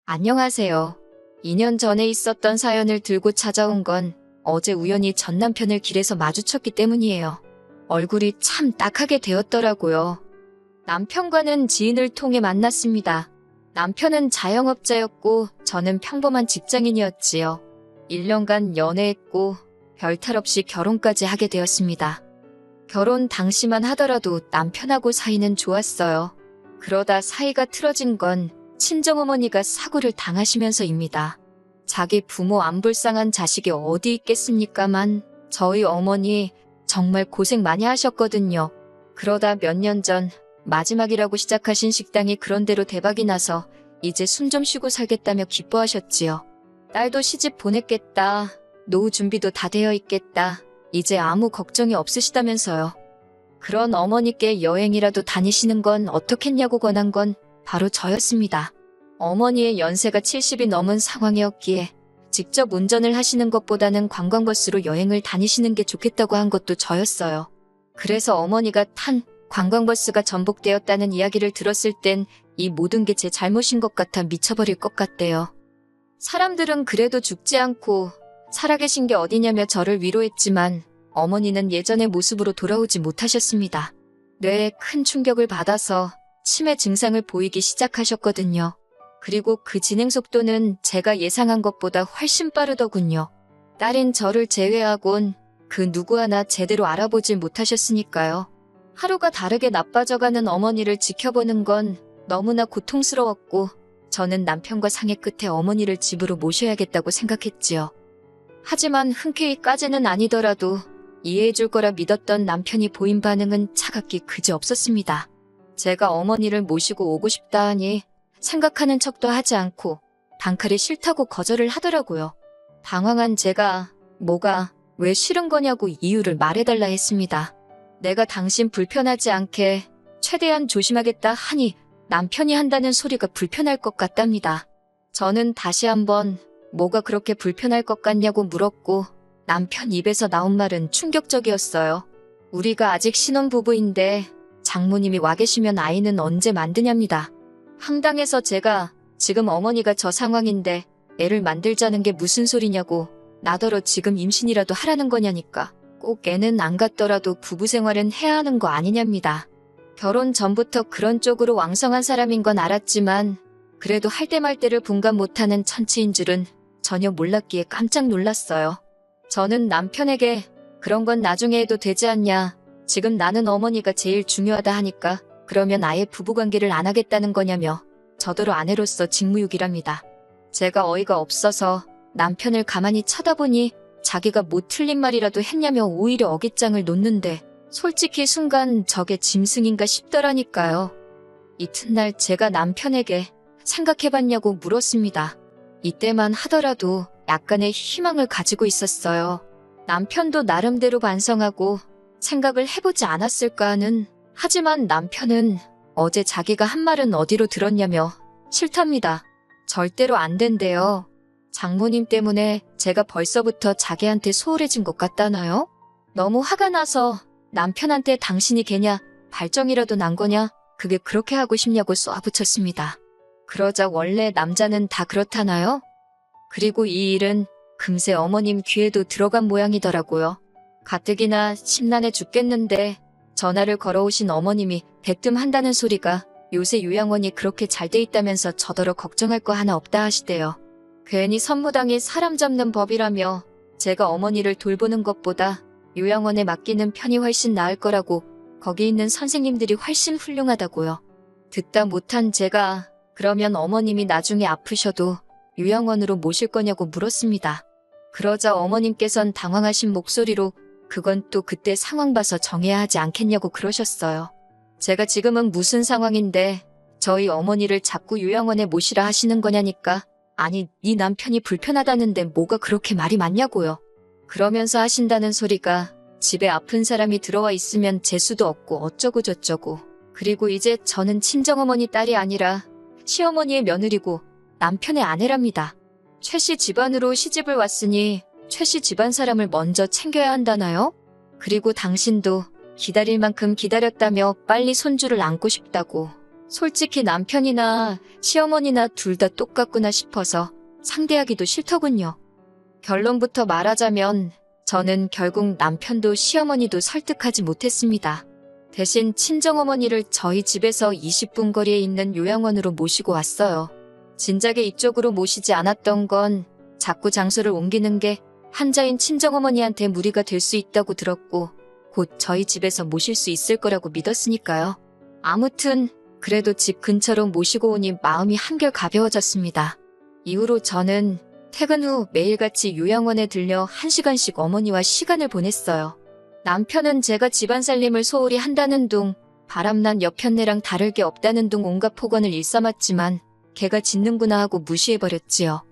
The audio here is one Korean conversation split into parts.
안녕하세요. 2년 전에 있었던 사연을 들고 찾아온 건 어제 우연히 전 남편을 길에서 마주쳤기 때문이에요. 얼굴이 참 딱하게 되었더라고요. 남편과는 지인을 통해 만났습니다. 남편은 자영업자였고 저는 평범한 직장인이었지요. 1년간 연애했고 별탈 없이 결혼까지 하게 되었습니다. 결혼 당시만 하더라도 남편하고 사이는 좋았어요. 그러다 사이가 틀어진 건 친정어머니가 사고를 당하시면서입니다. 자기 부모 안 불쌍한 자식이 어디 있겠습니까만 저희 어머니 정말 고생 많이 하셨거든요. 그러다 몇 년 전 마지막이라고 시작하신 식당이 그런대로 대박이 나서 이제 숨 좀 쉬고 살겠다며 기뻐하셨지요. 딸도 시집 보냈겠다. 노후 준비도 다 되어 있겠다. 이제 아무 걱정이 없으시다면서요. 그런 어머니께 여행이라도 다니시는 건 어떻겠냐고 권한 건 바로 저였습니다. 어머니의 연세가 70이 넘은 상황이었기에 직접 운전을 하시는 것보다는 관광버스로 여행을 다니시는 게 좋겠다고 한 것도 저였어요. 그래서 어머니가 탄 관광버스가 전복되었다는 이야기를 들었을 땐 이 모든 게 제 잘못인 것 같아 미쳐버릴 것 같대요. 사람들은 그래도 죽지 않고 살아계신 게 어디냐며 저를 위로했지만 어머니는 예전의 모습으로 돌아오지 못하셨습니다. 뇌에 큰 충격을 받아서 치매 증상을 보이기 시작하셨거든요. 그리고 그 진행 속도는 제가 예상한 것보다 훨씬 빠르더군요. 딸인 저를 제외하곤 그 누구 하나 제대로 알아보질 못하셨으니까요. 하루가 다르게 나빠져가는 어머니를 지켜보는 건 너무나 고통스러웠고 저는 남편과 상의 끝에 어머니를 집으로 모셔야겠다고 생각했지요. 하지만 흔쾌히까지는 아니더라도 이해해줄 거라 믿었던 남편이 보인 반응은 차갑기 그지없었습니다. 제가 어머니를 모시고 오고 싶다 하니 생각하는 척도 하지 않고 단칼에 싫다고 거절을 하더라고요. 당황한 제가 뭐가 왜 싫은 거냐고 이유를 말해달라 했습니다. 내가 당신 불편하지 않게 최대한 조심하겠다 하니 남편이 한다는 소리가 불편할 것 같답니다. 저는 다시 한번 뭐가 그렇게 불편할 것 같냐고 물었고 남편 입에서 나온 말은 충격적이었어요. 우리가 아직 신혼부부인데 장모님이 와 계시면 아이는 언제 만드냐입니다. 황당해서 제가 지금 어머니가 저 상황인데 애를 만들자는 게 무슨 소리냐고 나더러 지금 임신이라도 하라는 거냐니까 꼭 애는 안 갖더라도 부부 생활은 해야 하는 거 아니냐입니다. 결혼 전부터 그런 쪽으로 왕성한 사람인 건 알았지만 그래도 할 때 말 때를 분간 못하는 천치인 줄은 전혀 몰랐기에 깜짝 놀랐어요. 저는 남편에게 그런 건 나중에 해도 되지 않냐. 지금 나는 어머니가 제일 중요하다 하니까 그러면 아예 부부관계를 안 하겠다는 거냐며 저더러 아내로서 직무유기랍니다. 제가 어이가 없어서 남편을 가만히 쳐다보니 자기가 뭐 틀린 말이라도 했냐며 오히려 어깃장을 놓는데 솔직히 순간 저게 짐승인가 싶더라니까요. 이튿날 제가 남편에게 생각해봤냐고 물었습니다. 이때만 하더라도 약간의 희망을 가지고 있었어요. 남편도 나름대로 반성하고 생각을 해보지 않았을까 하는. 하지만 남편은 어제 자기가 한 말은 어디로 들었냐며 싫답니다. 절대로 안 된대요. 장모님 때문에 제가 벌써부터 자기한테 소홀해진 것 같다나요? 너무 화가 나서 남편한테 당신이 걔냐 발정이라도 난 거냐 그게 그렇게 하고 싶냐고 쏘아붙였습니다. 그러자 원래 남자는 다 그렇다나요? 그리고 이 일은 금세 어머님 귀에도 들어간 모양이더라고요. 가뜩이나 심란해 죽겠는데 전화를 걸어오신 어머님이 대뜸 한다는 소리가 요새 요양원이 그렇게 잘 돼 있다면서 저더러 걱정할 거 하나 없다 하시대요. 괜히 선무당이 사람 잡는 법이라며 제가 어머니를 돌보는 것보다 요양원에 맡기는 편이 훨씬 나을 거라고 거기 있는 선생님들이 훨씬 훌륭하다고요. 듣다 못한 제가 그러면 어머님이 나중에 아프셔도 요양원으로 모실 거냐고 물었습니다. 그러자 어머님께선 당황하신 목소리로 그건 또 그때 상황 봐서 정해야 하지 않겠냐고 그러셨어요. 제가 지금은 무슨 상황인데 저희 어머니를 자꾸 요양원에 모시라 하시는 거냐니까 아니 네 남편이 불편하다는데 뭐가 그렇게 말이 많냐고요. 그러면서 하신다는 소리가 집에 아픈 사람이 들어와 있으면 재수도 없고 어쩌고 저쩌고 그리고 이제 저는 친정어머니 딸이 아니라 시어머니의 며느리고 남편의 아내랍니다. 최씨 집안으로 시집을 왔으니 최씨 집안 사람을 먼저 챙겨야 한다나요? 그리고 당신도 기다릴 만큼 기다렸다며 빨리 손주를 안고 싶다고 솔직히 남편이나 시어머니나 둘 다 똑같구나 싶어서 상대하기도 싫더군요. 결론부터 말하자면 저는 결국 남편도 시어머니도 설득하지 못했습니다. 대신 친정어머니를 저희 집에서 20분 거리에 있는 요양원으로 모시고 왔어요. 진작에 이쪽으로 모시지 않았던 건 자꾸 장소를 옮기는 게 환자인 친정어머니한테 무리가 될 수 있다고 들었고 곧 저희 집에서 모실 수 있을 거라고 믿었으니까요. 아무튼 그래도 집 근처로 모시고 오니 마음이 한결 가벼워졌습니다. 이후로 저는 퇴근 후 매일같이 요양원에 들려 1시간씩 어머니와 시간을 보냈어요. 남편은 제가 집안 살림을 소홀히 한다는 둥, 바람난 옆편네랑 다를 게 없다는 둥 온갖 폭언을 일삼았지만 걔가 짖는구나 하고 무시해버렸지요.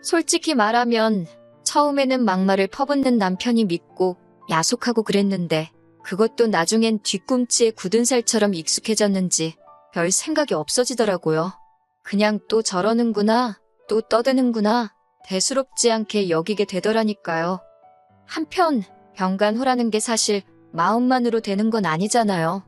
솔직히 말하면 처음에는 막말을 퍼붓는 남편이 믿고 야속하고 그랬는데 그것도 나중엔 뒤꿈치에 굳은 살처럼 익숙해졌는지 별 생각이 없어지더라고요. 그냥 또 저러는구나, 또 떠드는구나 대수롭지 않게 여기게 되더라니까요. 한편 병간호라는 게 사실 마음만으로 되는 건 아니잖아요.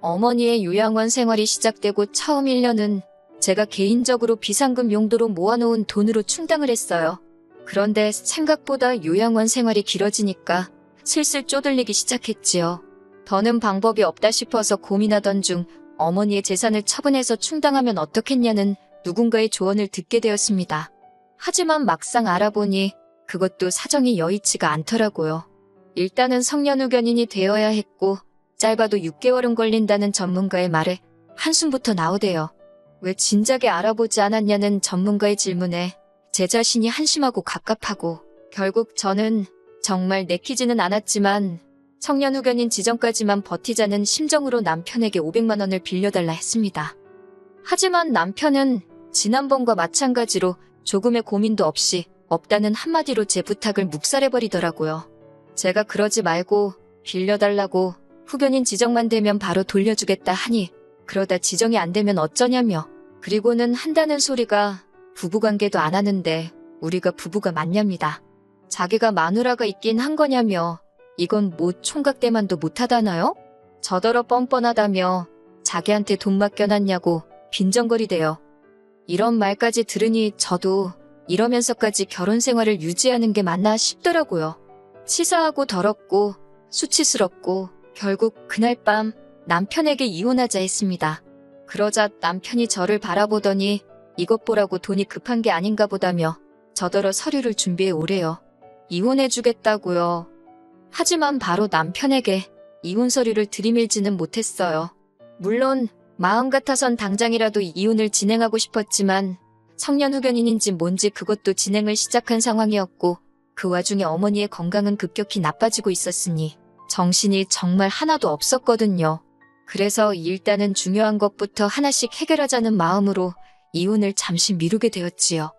어머니의 요양원 생활이 시작되고 처음 1년은 제가 개인적으로 비상금 용도로 모아놓은 돈으로 충당을 했어요. 그런데 생각보다 요양원 생활이 길어지니까 슬슬 쪼들리기 시작했지요. 더는 방법이 없다 싶어서 고민하던 중 어머니의 재산을 처분해서 충당하면 어떻겠냐는 누군가의 조언을 듣게 되었습니다. 하지만 막상 알아보니 그것도 사정이 여의치가 않더라고요. 일단은 성년후견인이 되어야 했고 짧아도 6개월은 걸린다는 전문가의 말에 한숨부터 나오대요. 왜 진작에 알아보지 않았냐는 전문가의 질문에 제 자신이 한심하고 갑갑하고 결국 저는 정말 내키지는 않았지만 성년후견인 지정까지만 버티자는 심정으로 남편에게 500만 원을 빌려달라 했습니다. 하지만 남편은 지난번과 마찬가지로 조금의 고민도 없이 없다는 한마디로 제 부탁을 묵살해버리더라고요. 제가 그러지 말고 빌려달라고 후견인 지정만 되면 바로 돌려주겠다 하니 그러다 지정이 안 되면 어쩌냐며 그리고는 한다는 소리가 부부관계도 안 하는데 우리가 부부가 맞냐입니다. 자기가 마누라가 있긴 한 거냐며 이건 뭐 총각대만도 못하다나요? 저더러 뻔뻔하다며 자기한테 돈 맡겨놨냐고 빈정거리대요. 이런 말까지 들으니 저도 이러면서까지 결혼 생활을 유지하는 게 맞나 싶더라고요. 치사하고 더럽고 수치스럽고 결국 그날 밤 남편에게 이혼하자 했습니다. 그러자 남편이 저를 바라보더니 이것 보라고 돈이 급한 게 아닌가 보다며 저더러 서류를 준비해 오래요. 이혼해주겠다고요. 하지만 바로 남편에게 이혼 서류를 들이밀지는 못했어요. 물론 마음 같아선 당장이라도 이혼을 진행하고 싶었지만 성년후견인인지 뭔지 그것도 진행을 시작한 상황이었고 그 와중에 어머니의 건강은 급격히 나빠지고 있었으니 정신이 정말 하나도 없었거든요. 그래서 일단은 중요한 것부터 하나씩 해결하자는 마음으로 이혼을 잠시 미루게 되었지요.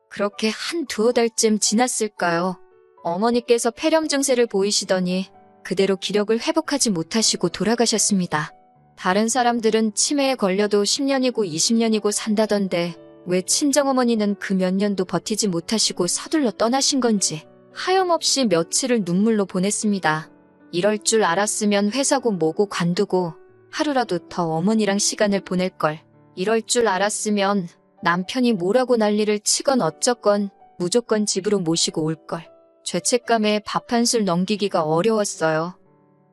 그렇게 한 두어 달쯤 지났을까요? 어머니께서 폐렴 증세를 보이시더니 그대로 기력을 회복하지 못하시고 돌아가셨습니다. 다른 사람들은 치매에 걸려도 10년이고 20년이고 산다던데 왜 친정어머니는 그 몇 년도 버티지 못하시고 서둘러 떠나신 건지 하염없이 며칠을 눈물로 보냈습니다. 이럴 줄 알았으면 회사고 뭐고 관두고 하루라도 더 어머니랑 시간을 보낼걸. 이럴 줄 알았으면 남편이 뭐라고 난리를 치건 어쩌건 무조건 집으로 모시고 올걸. 죄책감에 밥 한술 넘기기가 어려웠어요.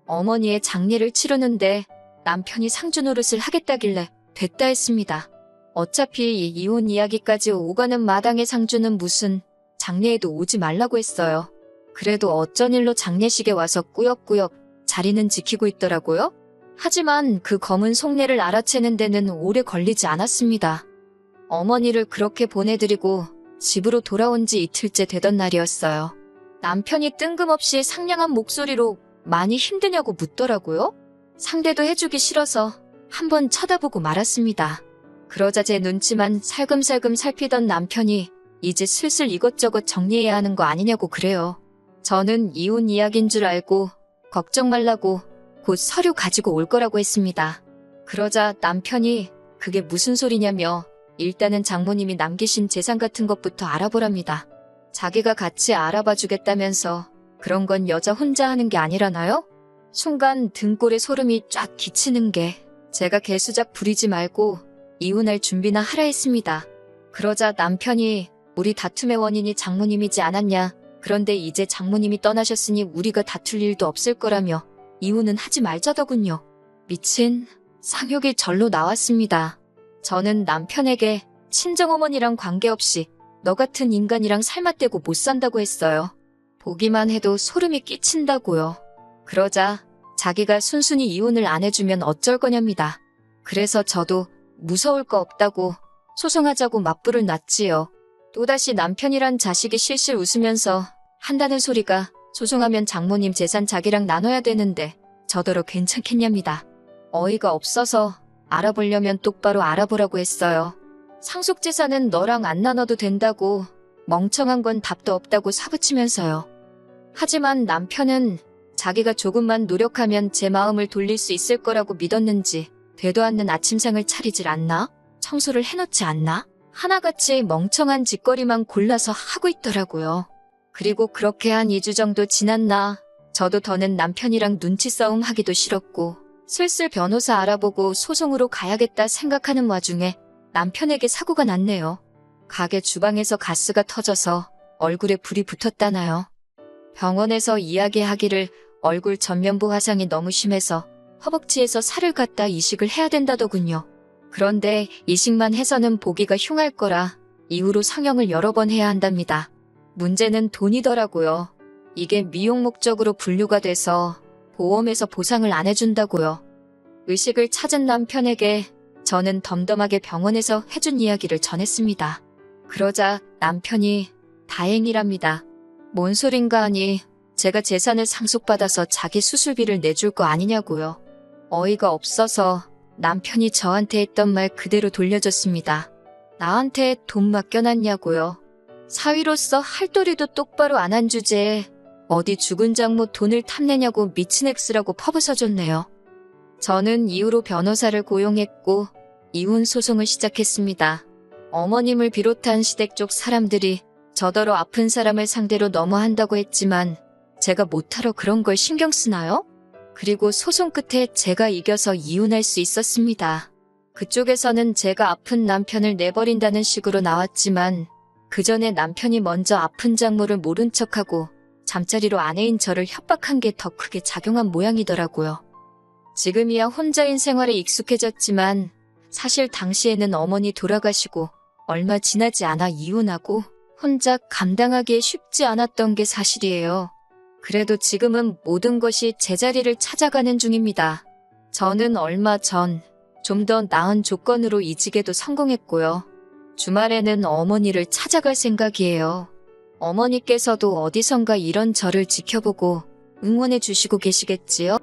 어머니의 장례를 치르는데 남편이 상주 노릇을 하겠다길래 됐다 했습니다. 어차피 이혼 이야기까지 오가는 마당의 상주는 무슨 장례에도 오지 말라고 했어요. 그래도 어쩐 일로 장례식에 와서 꾸역꾸역 자리는 지키고 있더라고요. 하지만 그 검은 속내를 알아채는 데는 오래 걸리지 않았습니다. 어머니를 그렇게 보내드리고 집으로 돌아온 지 이틀째 되던 날이었어요. 남편이 뜬금없이 상냥한 목소리로 많이 힘드냐고 묻더라고요. 상대도 해주기 싫어서 한번 쳐다보고 말았습니다. 그러자 제 눈치만 살금살금 살피던 남편이 이제 슬슬 이것저것 정리해야 하는 거 아니냐고 그래요. 저는 이혼 이야기인 줄 알고 걱정 말라고 곧 서류 가지고 올 거라고 했습니다. 그러자 남편이 그게 무슨 소리냐며 일단은 장모님이 남기신 재산 같은 것부터 알아보랍니다. 자기가 같이 알아봐 주겠다면서 그런 건 여자 혼자 하는 게 아니라나요? 순간 등골에 소름이 쫙 끼치는 게 제가 개수작 부리지 말고 이혼할 준비나 하라 했습니다. 그러자 남편이 우리 다툼의 원인이 장모님이지 않았냐. 그런데 이제 장모님이 떠나셨으니 우리가 다툴 일도 없을 거라며 이혼은 하지 말자더군요. 미친, 상욕이 절로 나왔습니다. 저는 남편에게 친정어머니랑 관계없이 너 같은 인간이랑 살맛대고 못 산다고 했어요. 보기만 해도 소름이 끼친다고요. 그러자 자기가 순순히 이혼을 안 해주면 어쩔 거냐입니다. 그래서 저도 무서울 거 없다고 소송하자고 맞불을 놨지요. 또다시 남편이란 자식이 실실 웃으면서 한다는 소리가 소송하면 장모님 재산 자기랑 나눠야 되는데 저더러 괜찮겠냐입니다. 어이가 없어서 알아보려면 똑바로 알아보라고 했어요. 상속재산은 너랑 안 나눠도 된다고 멍청한 건 답도 없다고 사부치면서요. 하지만 남편은 자기가 조금만 노력하면 제 마음을 돌릴 수 있을 거라고 믿었는지 되도 않는 아침상을 차리질 않나? 청소를 해놓지 않나? 하나같이 멍청한 짓거리만 골라서 하고 있더라고요. 그리고 그렇게 한 2주 정도 지났나 저도 더는 남편이랑 눈치 싸움 하기도 싫었고 슬슬 변호사 알아보고 소송으로 가야겠다 생각하는 와중에 남편에게 사고가 났네요. 가게 주방에서 가스가 터져서 얼굴에 불이 붙었다나요. 병원에서 이야기하기를 얼굴 전면부 화상이 너무 심해서 허벅지에서 살을 갖다 이식을 해야 된다더군요. 그런데 이식만 해서는 보기가 흉할 거라 이후로 성형을 여러 번 해야 한답니다. 문제는 돈이더라고요. 이게 미용 목적으로 분류가 돼서 보험에서 보상을 안 해준다고요. 의식을 찾은 남편에게 저는 덤덤하게 병원에서 해준 이야기를 전했습니다. 그러자 남편이 다행이랍니다. 뭔 소린가 하니 제가 재산을 상속받아서 자기 수술비를 내줄 거 아니냐고요. 어이가 없어서 남편이 저한테 했던 말 그대로 돌려줬습니다. 나한테 돈 맡겨놨냐고요. 사위로서 할 도리도 똑바로 안 한 주제에 어디 죽은 장모 돈을 탐내냐고 미친 엑스라고 퍼부어줬네요. 저는 이후로 변호사를 고용했고 이혼 소송을 시작했습니다. 어머님을 비롯한 시댁 쪽 사람들이 저더러 아픈 사람을 상대로 너무한다고 했지만 제가 못하러 그런 걸 신경 쓰나요? 그리고 소송 끝에 제가 이겨서 이혼할 수 있었습니다. 그쪽에서는 제가 아픈 남편을 내버린다는 식으로 나왔지만 그 전에 남편이 먼저 아픈 장모를 모른 척하고 잠자리로 아내인 저를 협박한 게 더 크게 작용한 모양이더라고요. 지금이야 혼자인 생활에 익숙해졌지만 사실 당시에는 어머니 돌아가시고 얼마 지나지 않아 이혼하고 혼자 감당하기에 쉽지 않았던 게 사실이에요. 그래도 지금은 모든 것이 제자리를 찾아가는 중입니다. 저는 얼마 전 좀 더 나은 조건으로 이직에도 성공했고요. 주말에는 어머니를 찾아갈 생각이에요. 어머니께서도 어디선가 이런 저를 지켜보고 응원해 주시고 계시겠지요?